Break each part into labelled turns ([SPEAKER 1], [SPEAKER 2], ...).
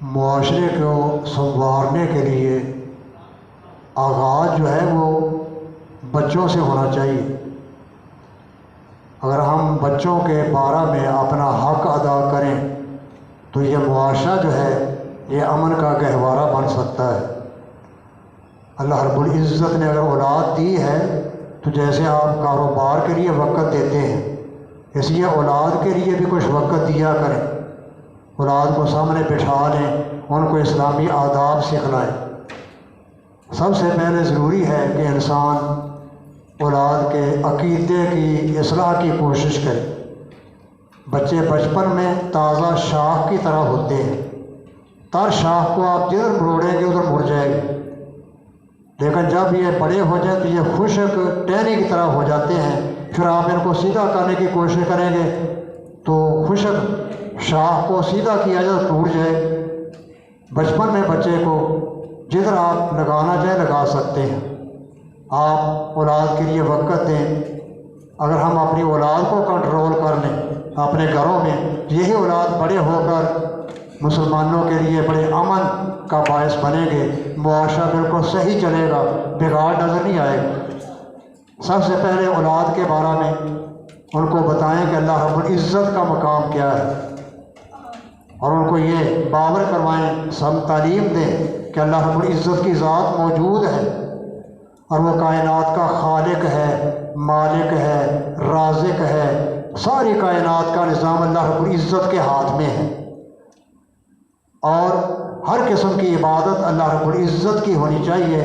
[SPEAKER 1] معاشرے کو سنوارنے کے لیے آغاز جو ہے وہ بچوں سے ہونا چاہیے۔ اگر ہم بچوں کے بارے میں اپنا حق ادا کریں تو یہ معاشرہ جو ہے یہ امن کا گہوارہ بن سکتا ہے۔ اللہ رب العزت نے اگر اولاد دی ہے تو جیسے آپ کاروبار کے لیے وقت دیتے ہیں، اس لیے اولاد کے لیے بھی کچھ وقت دیا کریں۔ اولاد کو سامنے بٹھا لیں، ان کو اسلامی آداب سکھلائیں۔ سب سے پہلے ضروری ہے کہ انسان اولاد کے عقیدے کی اصلاح کی کوشش کرے۔ بچے بچپن میں تازہ شاخ کی طرح ہوتے ہیں، تر شاخ کو آپ جدھر مروڑیں گے ادھر مڑ جائے گی، لیکن جب یہ بڑے ہو جائیں تو یہ خشک ٹہنی کی طرح ہو جاتے ہیں۔ پھر آپ ان کو سیدھا کرنے کی کوشش کریں گے تو خشک شاخ کو سیدھا کیا جائے تو ٹوٹ جائے۔ بچپن میں بچے کو جدھر آپ لگانا چاہیں لگا سکتے ہیں۔ آپ اولاد کے لیے وقت دیں۔ اگر ہم اپنی اولاد کو کنٹرول کر لیں اپنے گھروں میں، یہی اولاد بڑے ہو کر مسلمانوں کے لیے بڑے امن کا باعث بنیں گے۔ معاشرہ بالکل صحیح چلے گا، بگاڑ نظر نہیں آئے گا۔ سب سے پہلے اولاد کے بارے میں ان کو بتائیں کہ اللہ رب العزت کا مقام کیا ہے، اور ان کو یہ باور کروائیں، سب تعلیم دیں کہ اللہ رب العزت کی ذات موجود ہے اور وہ کائنات کا خالق ہے، مالک ہے، رازق ہے۔ ساری کائنات کا نظام اللہ رب العزت کے ہاتھ میں ہے، اور ہر قسم کی عبادت اللہ رب العزت کی ہونی چاہیے۔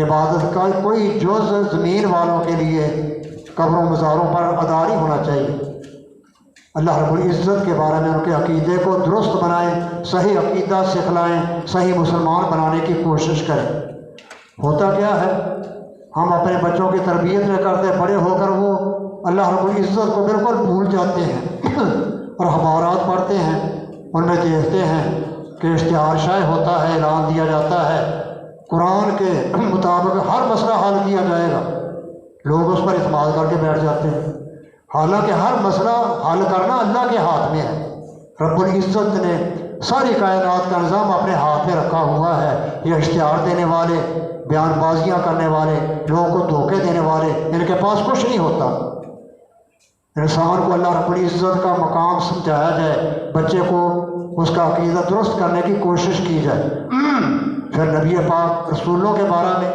[SPEAKER 1] عبادت کا کوئی جز زمین والوں کے لیے قبروں مزاروں پر ادا نہیں ہونا چاہیے۔ اللہ رب العزت کے بارے میں ان کے عقیدے کو درست بنائیں، صحیح عقیدہ سکھلائیں، صحیح مسلمان بنانے کی کوشش کریں۔ ہوتا کیا ہے، ہم اپنے بچوں کی تربیت میں کرتے، بڑے ہو کر وہ اللہ رب العزت کو بالکل بھول جاتے ہیں اور اخبارات پڑھتے ہیں، ان میں دیکھتے ہیں کہ اشتہار شائع ہوتا ہے، اعلان دیا جاتا ہے قرآن کے مطابق ہر مسئلہ حل کیا جائے گا۔ لوگ اس پر اعتماد کر کے بیٹھ جاتے ہیں، حالانکہ ہر مسئلہ حل کرنا اللہ کے ہاتھ میں ہے۔ رب العزت نے ساری کائنات کا نظام اپنے ہاتھ میں رکھا ہوا ہے۔ یہ اشتہار دینے والے، بیان بازیاں کرنے والے، لوگوں کو دھوکے دینے والے، ان کے پاس کچھ نہیں ہوتا۔ انسان کو اللہ رب العزت کا مقام سمجھایا جائے، بچے کو اس کا عقیدہ درست کرنے کی کوشش کی جائے، پھر نبی پاک رسولوں کے بارے میں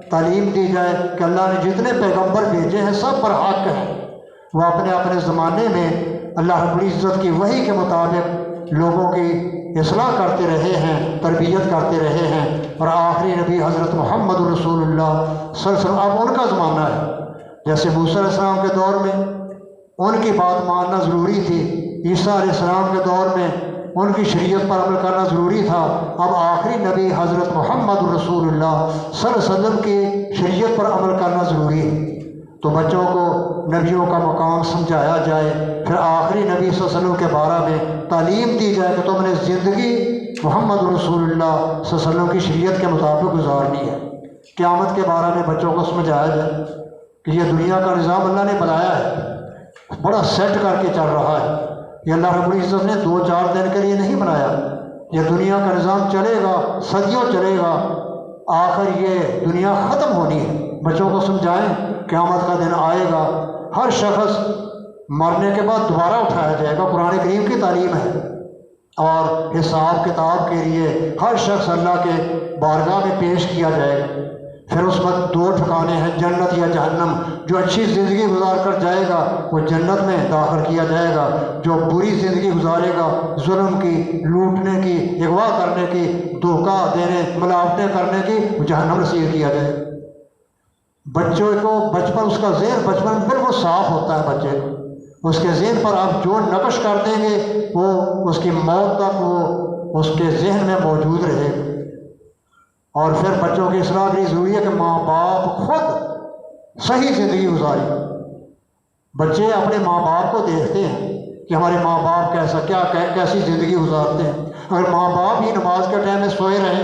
[SPEAKER 1] تعلیم دی جائے کہ اللہ نے جتنے پیغمبر بھیجے ہیں سب پر حق ہیں۔ وہ اپنے اپنے زمانے میں اللہ رب العزت کی وحی کے مطابق لوگوں کی اصلاح کرتے رہے ہیں، تربیت کرتے رہے ہیں، اور آخری نبی حضرت محمد رسول اللہ صلی اللہ علیہ وسلم اب ان کا زمانہ ہے۔ جیسے موسیٰ علیہ السلام کے دور میں ان کی بات ماننا ضروری تھی، عیسیٰ علیہ السلام کے دور میں ان کی شریعت پر عمل کرنا ضروری تھا، اب آخری نبی حضرت محمد رسول اللہ صلی اللہ علیہ وسلم کی شریعت پر عمل کرنا ضروری ہے۔ تو بچوں کو نبیوں کا مقام سمجھایا جائے، پھر آخری نبی صلی اللہ علیہ وسلم کے بارے میں تعلیم دی جائے کہ تم نے زندگی محمد رسول اللہ صلی اللہ علیہ وسلم کی شریعت کے مطابق گزارنی ہے۔ قیامت کے بارے میں بچوں کو سمجھایا جائے کہ یہ دنیا کا نظام اللہ نے بنایا ہے، بڑا سیٹ کر کے چل رہا ہے۔ یہ اللہ رب العزت نے 2-4 دن کے لیے نہیں بنایا، یہ دنیا کا نظام چلے گا، صدیوں چلے گا، آخر یہ دنیا ختم ہونی ہے۔ بچوں کو سمجھائیں قیامت کا دن آئے گا، ہر شخص مرنے کے بعد دوبارہ اٹھایا جائے گا، قرآن کریم کی تعلیم ہے، اور حساب کتاب کے لیے ہر شخص اللہ کے بارگاہ میں پیش کیا جائے گا۔ پھر اس وقت 2 ٹھکانے ہیں، جنت یا جہنم۔ جو اچھی زندگی گزار کر جائے گا وہ جنت میں داخل کیا جائے گا، جو بری زندگی گزارے گا، ظلم کی، لوٹنے کی، اغوا کرنے کی، دھوکہ دینے، ملاوٹیں کرنے کی، وہ جہنم رسید کیا جائے گا۔ بچوں کو بچپن، اس کا ذہن بچپن بالکل صاف ہوتا ہے بچے کو، اس کے ذہن پر آپ جو نقش کر دیں گے وہ اس کی موت تک وہ اس کے ذہن میں موجود رہے گا۔ اور پھر بچوں کی اصلاح بھی ضروری ہے کہ ماں باپ خود صحیح زندگی گزاریں۔ بچے اپنے ماں باپ کو دیکھتے ہیں کہ ہمارے ماں باپ کیسی زندگی گزارتے ہیں۔ اگر ماں باپ ہی نماز کے ٹائم میں سوئے رہیں،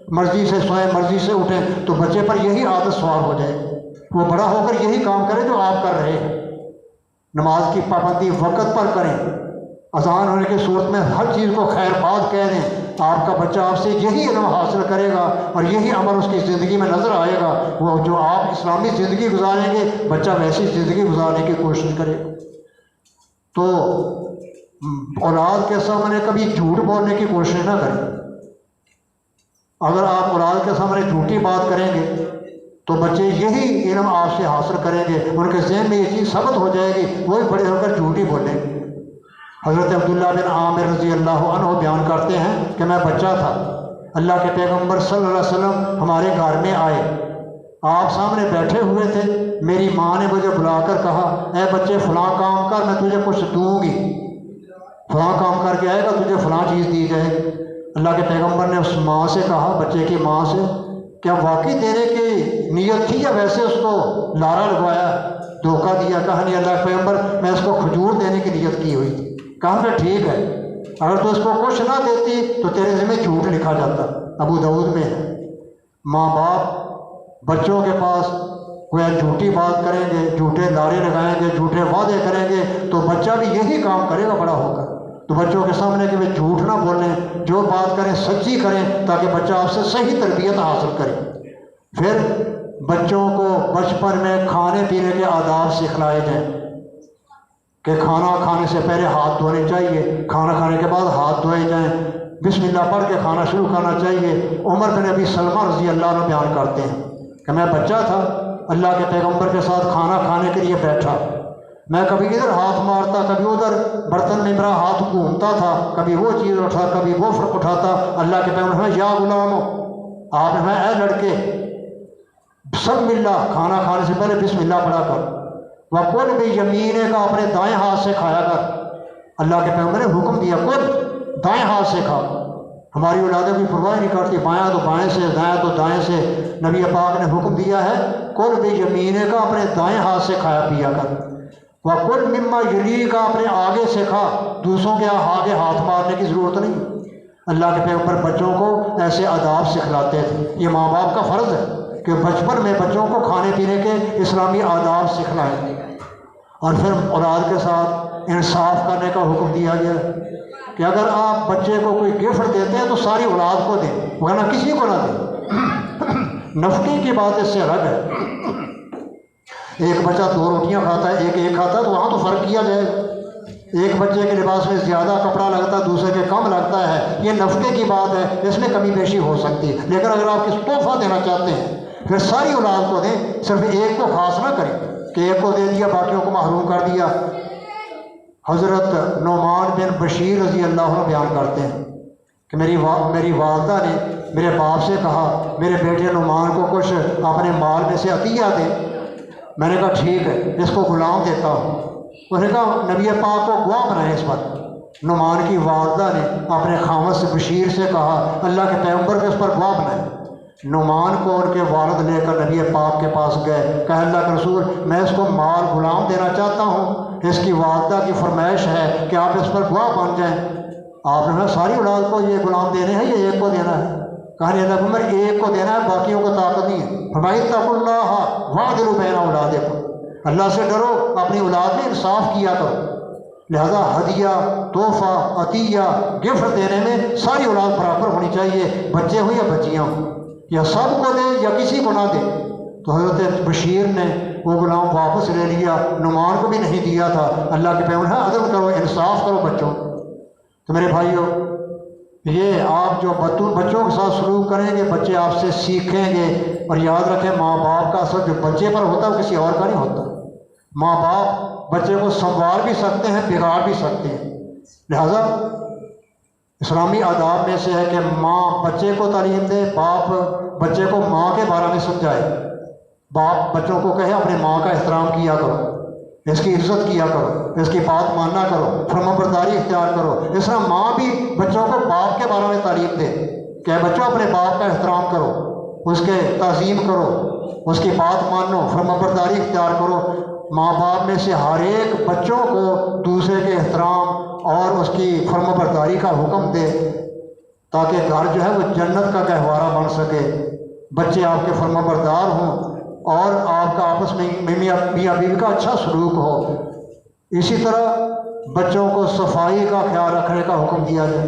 [SPEAKER 1] مرضی سے سوئیں، مرضی سے اٹھیں، تو بچے پر یہی عادت سوار ہو جائے، وہ بڑا ہو کر یہی کام کرے جو آپ کر رہے ہیں۔ نماز کی پابندی وقت پر کریں، اذان ہونے کی صورت میں ہر چیز کو خیر بات کہہ دیں، آپ کا بچہ آپ سے یہی علم حاصل کرے گا اور یہی عمل اس کی زندگی میں نظر آئے گا، وہ جو آپ اسلامی زندگی گزاریں گے بچہ ویسی زندگی گزارنے کی کوشش کرے گا۔ تو اولاد کے سامنے کبھی جھوٹ بولنے کی کوشش نہ کریں۔ اگر آپ اولاد کے سامنے جھوٹی بات کریں گے تو بچے یہی علم آپ سے حاصل کریں گے، ان کے ذہن میں یہ چیز ثبت ہو جائے گی، وہی بڑے ہو کر جھوٹی بولیں گے۔ حضرت عبداللہ بن عامر رضی اللہ عنہ بیان کرتے ہیں کہ میں بچہ تھا، اللہ کے پیغمبر صلی اللہ علیہ وسلم ہمارے گھر میں آئے، آپ سامنے بیٹھے ہوئے تھے، میری ماں نے مجھے بلا کر کہا اے بچے فلاں کام کر، میں تجھے کچھ دوں گی، فلاں کام کر کے آئے گا تجھے فلاں چیز دی جائے گی۔ اللہ کے پیغمبر نے اس ماں سے کہا، بچے کی ماں سے، کیا واقعی دینے کی نیت تھی یا ویسے اس کو لارا لگوایا، دھوکہ دیا؟ کہا نہیں اللہ کے پیغمبر میں اس کو کھجور دینے کی نیت کی ہوئی تھی۔ کہا کہ ٹھیک ہے، اگر تو اس کو کچھ نہ دیتی تو تیرے ذمہ جھوٹ لکھا جاتا۔ ابو داؤد میں ہے۔ ماں باپ بچوں کے پاس کوئی جھوٹی بات کریں گے، جھوٹے لارے لگائیں گے، جھوٹے وعدے کریں گے تو بچہ بھی یہی کام کرے گا بڑا ہو کر۔ تو بچوں کے سامنے کہ وہ جھوٹ نہ بولیں، جو بات کریں سچی کریں تاکہ بچہ آپ سے صحیح تربیت حاصل کرے۔ پھر بچوں کو بچپن میں کھانے پینے کے آداب سکھلائے جائیں کہ کھانا کھانے سے پہلے ہاتھ دھونے چاہیے، کھانا کھانے کے بعد ہاتھ دھوئے جائیں، بسم اللہ پڑھ کے کھانا شروع کرنا چاہیے۔ عمر بن ابی سلمہ رضی اللہ عنہ بیان کرتے ہیں کہ میں بچہ تھا، اللہ کے پیغمبر کے ساتھ کھانا کھانے کے لیے بیٹھا، میں کبھی ادھر ہاتھ مارتا، کبھی ادھر، برتن میں میرا ہاتھ گھومتا تھا، کبھی وہ چیز اٹھا کبھی وہ اٹھاتا۔ اللہ کے پیغمبر نے یا غلام، آپ نے اے لڑکے سب اللہ کھانا کھانے سے پہلے بسم اللہ پڑھا کر، وَقُلْ بِيَمِينِكَ اپنے دائیں ہاتھ سے کھایا کر۔ اللہ کے پیغمبر نے حکم دیا کل دائیں ہاتھ سے کھا۔ ہماری اولادیں کوئی پرواہ نہیں کرتی، بایاں تو بائیں سے، دائیں تو دائیں سے۔ نبی پاک نے حکم دیا ہے کل بِيَمِينِكَ اپنے دائیں ہاتھ سے کھایا پیا کر، وَقُلْ مِمَّا يَلِيكَ اپنے آگے سے کھا، دوسروں کے آگے ہاتھ مارنے کی ضرورت نہیں۔ اللہ کے پیغمبر بچوں کو ایسے آداب سکھلاتے تھے۔ یہ ماں باپ کا فرض ہے کہ بچپن میں بچوں کو کھانے پینے کے اسلامی آداب سکھلائیں۔ اور پھر اولاد کے ساتھ انصاف کرنے کا حکم دیا گیا کہ اگر آپ بچے کو کوئی گفٹ دیتے ہیں تو ساری اولاد کو دیں، ورنہ کسی کو نہ دیں۔ نفقے کی بات اس سے الگ ہے۔ ایک بچہ 2 روٹیاں کھاتا ہے، ایک کھاتا ہے، تو وہاں تو فرق کیا جائے گا۔ ایک بچے کے لباس میں زیادہ کپڑا لگتا ہے، دوسرے کے کم لگتا ہے، یہ نفقے کی بات ہے، اس میں کمی بیشی ہو سکتی ہے۔ لیکن اگر آپ کسی تحفہ دینا چاہتے ہیں پھر ساری اولاد کو دیں، صرف ایک کو خاص نہ کریں کہ ایک کو دے دیا باقیوں کو محروم کر دیا۔ حضرت نعمان بن بشیر رضی اللہ عنہ بیان کرتے ہیں کہ میری والدہ نے میرے باپ سے کہا میرے بیٹے نعمان کو کچھ اپنے مال میں سے عطیہ دیں۔ میں نے کہا ٹھیک ہے، اس کو غلام دیتا ہوں۔ انہوں نے کہا نبی پاک کو گواہ بنائیں اس وقت۔ نعمان کی والدہ نے اپنے خاوند سے بشیر سے کہا اللہ کے پیغمبر کو اس پر گواہ بنائیں۔ نعمان کو ان کے والد لے کر نبی پاک کے پاس گئے، کہا اللہ کے رسول میں اس کو مال غلام دینا چاہتا ہوں، اس کی والدہ کی فرمائش ہے کہ آپ اس پر گواہ بن جائیں۔ آپ نے کہا ساری اولاد کو یہ غلام دینے ہیں یا ایک کو دینا ہے؟ کہا نہیں اللہ عمر ایک کو دینا ہے، باقیوں کو طاقت نہیں ہے۔ فرمایا اتقوا اللہ واعدلوا بین اولادکم، اللہ سے ڈرو، اپنی اولاد میں انصاف کیا کرو۔ لہذا ہدیہ، تحفہ، عطیہ، گفٹ دینے میں ساری اولاد برابر ہونی چاہیے، بچے ہوں یا بچیاں ہوں، یا سب کو دیں یا کسی کو نہ دیں۔ تو حضرت بشیر نے وہ غلام واپس لے لیا، نعمان کو بھی نہیں دیا تھا۔ اللہ کے پیغمبر ہے عدل کرو، انصاف کرو بچوں۔ تو میرے بھائیوں، یہ آپ جو بچوں کے ساتھ سلوک کریں گے بچے آپ سے سیکھیں گے۔ اور یاد رکھیں ماں باپ کا اثر جو بچے پر ہوتا ہے وہ کسی اور کا نہیں ہوتا۔ ماں باپ بچے کو سنوار بھی سکتے ہیں، بگاڑ بھی سکتے ہیں۔ لہذا اسلامی آداب میں سے ہے کہ ماں بچے کو تعلیم دے، باپ بچے کو ماں کے بارے میں سمجھائے۔ باپ بچوں کو کہے اپنے ماں کا احترام کیا کرو، اس کی عزت کیا کرو، اس کی بات ماننا کرو، فرمانبرداری اختیار کرو۔ اس طرح ماں بھی بچوں کو باپ کے بارے میں تعلیم دے کہ بچوں اپنے باپ کا احترام کرو، اس کے تعظیم کرو، اس کی بات مانو، فرمانبرداری اختیار کرو۔ ماں باپ میں سے ہر ایک بچوں کو دوسرے کے احترام اور اس کی فرمانبرداری کا حکم دے تاکہ گھر جو ہے وہ جنت کا گہوارہ بن سکے، بچے آپ کے فرمانبردار ہوں اور آپ کا آپس میں میاں بیوی کا اچھا سلوک ہو۔ اسی طرح بچوں کو صفائی کا خیال رکھنے کا حکم دیا جائے۔